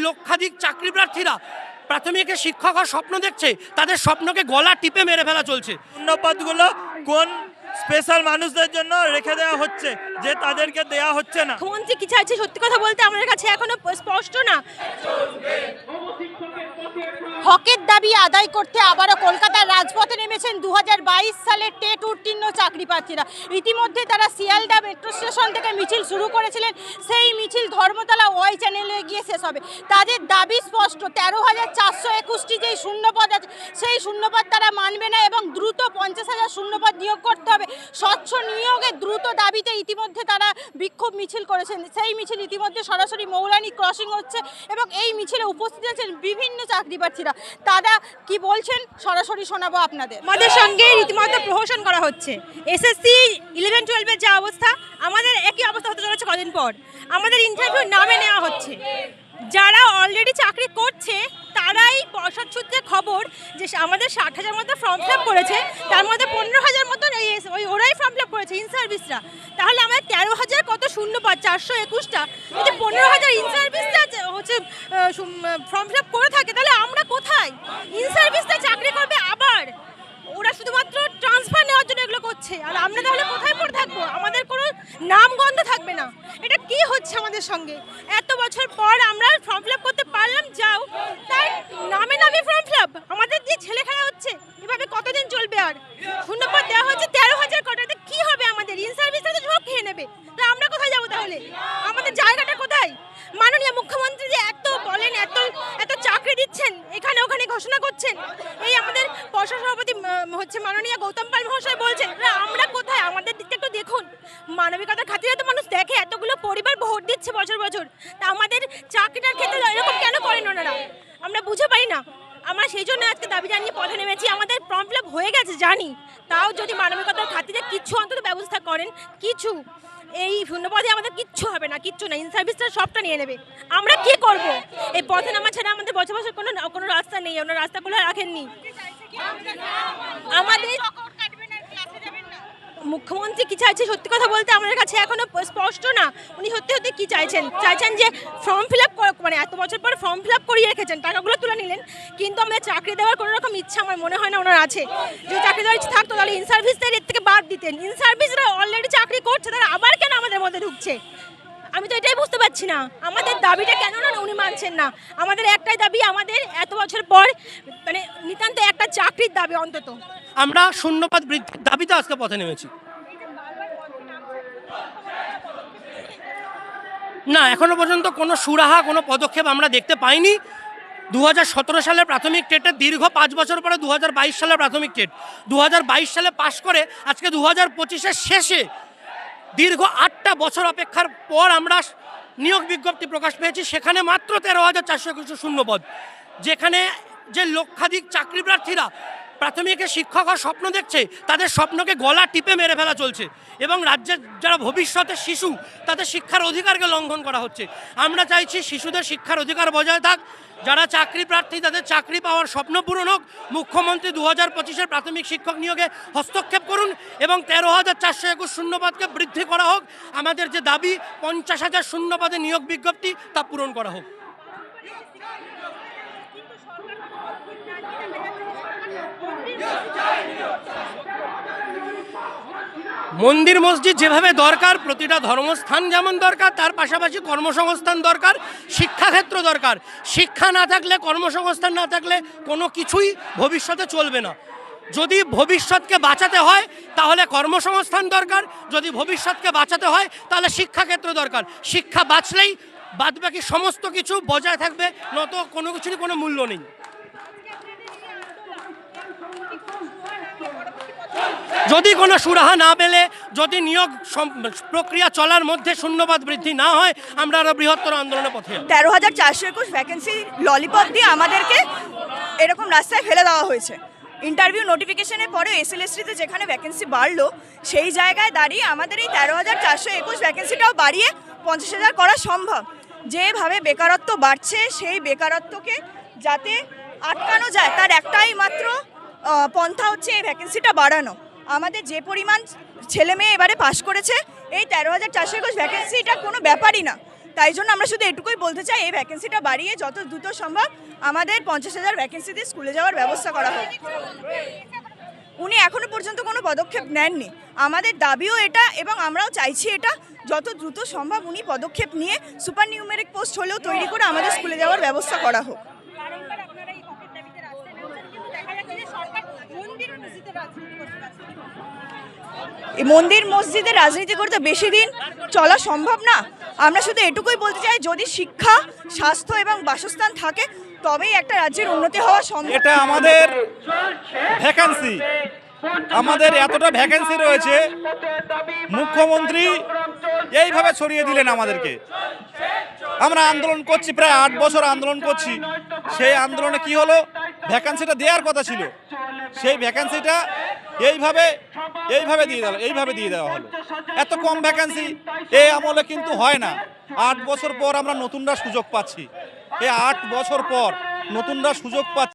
লক্ষাধিক চাকরি প্রার্থীরা প্রাথমিকে শিক্ষক হওয়ার স্বপ্ন দেখছে, তাদের স্বপ্নকে গলা টিপে মেরে ফেলা চলছে। শূন্যপদগুলো কোন স্পেশাল মানুষদের জন্য রেখে দেওয়া হচ্ছে যে তাদেরকে দেওয়া হচ্ছে না? মুখ্যমন্ত্রী কি চাইছে সত্যি কথা বলতে আমাদের কাছে এখনো স্পষ্ট না। হকের দাবি আদায় করতে আবারও কলকাতার রাজপথে নেমেছেন 2022 সালের টেট উত্তীর্ণ চাকরি প্রার্থীরা। ইতিমধ্যে তারা শিয়ালদা মেট্রো স্টেশন থেকে মিছিল শুরু করেছিলেন, সেই মিছিল ধর্মতলা ওয়াই চ্যানেলে গিয়ে শেষ হবে। তাদের দাবি স্পষ্ট, 13,421টি যেই শূন্যপদ আছে সেই শূন্যপদ তারা মানবে না এবং দ্রুত 50,000 শূন্যপদ নিয়োগ করতে হবে। স্বচ্ছ নিয়োগের দ্রুত দাবিতে ইতিমধ্যে তারা বিক্ষোভ মিছিল করেছেন। সেই মিছিল ইতিমধ্যে সরাসরি মৌলানি ক্রসিং হচ্ছে এবং এই মিছিলে উপস্থিত আছেন বিভিন্ন চাকরি প্রার্থীরা। তারা কি বলছেন সরাসরি শোনাবো আপনাদের। আমাদের সঙ্গে রীতিমতো প্রহসন করা হচ্ছে। এসএসসি 11-12-এর যে অবস্থা, আমাদের একই অবস্থা হতে চলেছে কদিন পর। আমাদের ইন্টারভিউ নামে নেওয়া হচ্ছে। যারা অলরেডি চাকরি করছে তারাই পর্ষদ সূত্রে খবর যে আমাদের 60,000 মতো ফর্ম ফিল আপ করেছে, তার মধ্যে 15,000 মতন ওরাই ফর্ম ফিল আপ করেছে ইন সার্ভিসরা। তাহলে আমাদের 13,000 কত শূন্যপদ 421টা, যদি 15,000 ইন সার্ভিসরা হচ্ছে ফর্ম ফিল আপ করে থাকে তাহলে আমরা কোথায়? ইন সার্ভিসটা চাকরি করবে আবার ওরা শুধুমাত্র ট্রান্সফার নেওয়ার জন্য এগুলো করছে, আর আমরা তাহলে কোথায় পড়ে থাকবো? আমাদের কোনো নামগন্ধ থাকবে না। এটা কি হচ্ছে আমাদের সঙ্গে? এত বছর পর আমরা ফর্ম ফিল আপ করতে পারলাম, যাও তার নামে নামে ফর্ম ফিল আপ। আমাদের যে ছেলে খেলা হচ্ছে এভাবে কতদিন চলবে? আর শূন্যপদ দেওয়া হচ্ছে 13,000 কটাতে কি হবে? আমাদের ইন সার্ভিসটা তো সব খেয়ে নেবে, তা আমরা কোথায় যাবো তাহলে? আমাদের জায়গাটা কোথায়? মাননীয় মুখ্যমন্ত্রী যে এত বলেন, এত চাকরি দিচ্ছেন, এখানে ওখানে ঘোষণা করছেন, এই আমাদের পর্ষদ সভাপতি হচ্ছে মাননীয় গৌতম পাল মহাশয় বলছেন, আমরা কোথায়? আমাদের দিকটা একটু দেখুন। মানবিকতার খাতিরে তো মানুষ দেখে, এতগুলো পরিবার ভোট দিচ্ছে বছর বছর, তা আমাদের চাকরিটার ক্ষেত্রে এরকম কেন করেন ওনারা? আমরা বুঝে পারি না। আমরা সেই জন্য আজকে দাবি জানিয়ে পথে নেমেছি। আমাদের ফর্ম ফিল আপ হয়ে গেছে জানি, তাও যদি মানবিকতার খাতিরে কিছু অন্তত ব্যবস্থা করেন, কিছু এই শূন্যপদে আমাদের কিচ্ছু হবে না, কিচ্ছু না। ইন সার্ভিসটা সবটা নিয়ে নেবে। আমরা কি করব? এই পথে নামা ছাড়া আমাদের বছর বছর কোনো রাস্তা নেই। ওনার রাস্তাগুলো রাখেননি। আমাদের মুখ্যমন্ত্রী কি চাইছে সত্যি কথা বলতে আমাদের কাছে এখনো স্পষ্ট না। উনি সত্যি সত্যি কি চাইছেন যে ফর্ম ফিল আপ মানে এত বছর পর ফর্ম ফিল আপ করিয়ে রেখেছেন, টাকাগুলো তুলে নিলেন, কিন্তু আমাদের চাকরি দেওয়ার কোনো রকম ইচ্ছা আমার মনে হয় না ওনার আছে। যদি চাকরি দেওয়ার ইচ্ছা থাকতো তাহলে ইন সার্ভিসদের এর থেকে বাদ দিতেন। ইন সার্ভিসরা অলরেডি চাকরি করছে, তারা আবার কেন আমাদের মধ্যে ঢুকছে? আমি তো এটাই বুঝতে পারছি না। আমাদের দাবিটা কেন না উনি মানছেন না? আমাদের একটাই দাবি, আমাদের এত বছর পর মানে নিতান্ত একটা চাকরির দাবি অন্তত। আমরা শূন্যপদ বৃদ্ধির দাবিতে আজকে পথে নেমেছি। না, এখনো পর্যন্ত কোনো সুরাহা, কোনো পদক্ষেপ আমরা দেখতে পাইনি। 2017 সালের প্রাথমিক টেটের দীর্ঘ 5 বছর পরে 2022 সালের প্রাথমিক টেট 2022 সালে পাশ করে আজকে 2025-এর শেষে দীর্ঘ 8টা বছর অপেক্ষার পর আমরা নিয়োগ বিজ্ঞপ্তি প্রকাশ পেয়েছি। সেখানে মাত্র 13,421 শূন্যপদ, যেখানে যে লক্ষাধিক চাকরি প্রার্থীরা প্রাথমিকে শিক্ষক হওয়ার স্বপ্ন দেখছে, তাদের স্বপ্নকে গলা টিপে মেরে ফেলা চলছে এবং রাজ্যের যারা ভবিষ্যতের শিশু তাদের শিক্ষার অধিকারকে লঙ্ঘন করা হচ্ছে। আমরা চাইছি শিশুদের শিক্ষার অধিকার বজায় থাক, যারা চাকরি প্রার্থী তাদের চাকরি পাওয়ার স্বপ্ন পূরণ হোক। মুখ্যমন্ত্রী 2025-এর প্রাথমিক শিক্ষক নিয়োগে হস্তক্ষেপ করুন এবং 13,421 শূন্যপদকে বৃদ্ধি করা হোক। আমাদের যে দাবি 50,000 শূন্যপদে নিয়োগ বিজ্ঞপ্তি তা পূরণ করা হোক। মন্দির মসজিদ যেভাবে দরকার, প্রতিটা ধর্মস্থান যেমন দরকার, তার পাশাপাশি কর্মসংস্থান দরকার, শিক্ষাক্ষেত্র দরকার। শিক্ষা না থাকলে, কর্মসংস্থান না থাকলে কোনো কিছুই ভবিষ্যতে চলবে না। যদি ভবিষ্যৎকে বাঁচাতে হয় তাহলে কর্মসংস্থান দরকার, যদি ভবিষ্যৎকে বাঁচাতে হয় তাহলে শিক্ষাক্ষেত্র দরকার। শিক্ষা বাঁচলেই বাদবাকি সমস্ত কিছু বজায় থাকবে, নত কোনো কিছুরই কোনো মূল্য নেই। যদি কোনো সুরাহা না পেলে, যদি নিয়োগ প্রক্রিয়া চলার মধ্যে শূন্যপদ বৃদ্ধি না হয়, আমরা আরো বৃহত্তর আন্দোলনের পথে। 13,421 ভ্যাকেন্সি ললিপপ দিয়ে আমাদেরকে এরকম রাস্তায় ফেলে দেওয়া হয়েছে। ইন্টারভিউ নোটিফিকেশনের পরে এসএলএসটিতে যেখানে ভ্যাকেন্সি বাড়লো, সেই জায়গায় দাঁড়িয়ে আমাদের এই 13,421 ভ্যাকেন্সিটাও বাড়িয়ে 50,000 করা সম্ভব। যেভাবে বেকারত্ব বাড়ছে, সেই বেকারত্বকে যাতে আটকানো যায় তার একটাই মাত্র পন্থা হচ্ছে এই ভ্যাকেন্সিটা বাড়ানো। আমাদের যে পরিমাণ ছেলে মেয়ে এবারে পাশ করেছে, এই 13,421 ভ্যাকেন্সিটা কোনো ব্যাপারই না। তাই জন্য আমরা শুধু এটুকুই বলতে চাই, এই ভ্যাকেন্সিটা বাড়িয়ে যত দ্রুত সম্ভব আমাদের 50,000 ভ্যাকেন্সি দিয়ে স্কুলে যাওয়ার ব্যবস্থা করা হোক। উনি এখনো পর্যন্ত কোনো পদক্ষেপ নেননি। আমাদের দাবিও এটা এবং আমরাও চাইছি এটা যত দ্রুত সম্ভব উনি পদক্ষেপ নিয়ে সুপার নিউমেরিক পোস্ট হলেও তৈরি করে আমাদের স্কুলে যাওয়ার ব্যবস্থা করা হোক। এই মন্দির মসজিদে রাজনীতি করতে বেশি দিন চলা সম্ভব না। আমরা শুধু এটুকুই বলতে চাই, যদি শিক্ষা, স্বাস্থ্য এবং বাসস্থান থাকে তবেই একটা রাজ্যের উন্নতি হওয়া সম্ভব। এটা আমাদের ভ্যাকেন্সি, আমাদের এতটা ভ্যাকেন্সি রয়েছে, মুখ্যমন্ত্রী এইভাবে ছড়িয়ে দিলেন আমাদেরকে। আমরা আন্দোলন করছি, প্রায় 8 বছর আন্দোলন করছি। সেই আন্দোলনে কি হলো, ভ্যাকেন্সিটা দেওয়ার কথা ছিল, সেই ভ্যাকেন্সিটা এইভাবে দিয়ে দেওয়া হলো। এত কম ভ্যাকেন্সি এই আমলে কিন্তু হয় না। 8 বছর পর আমরা নতুনরা সুযোগ পাচ্ছি, এই 8 বছর পর নতুনরা সুযোগ পাচ্ছি।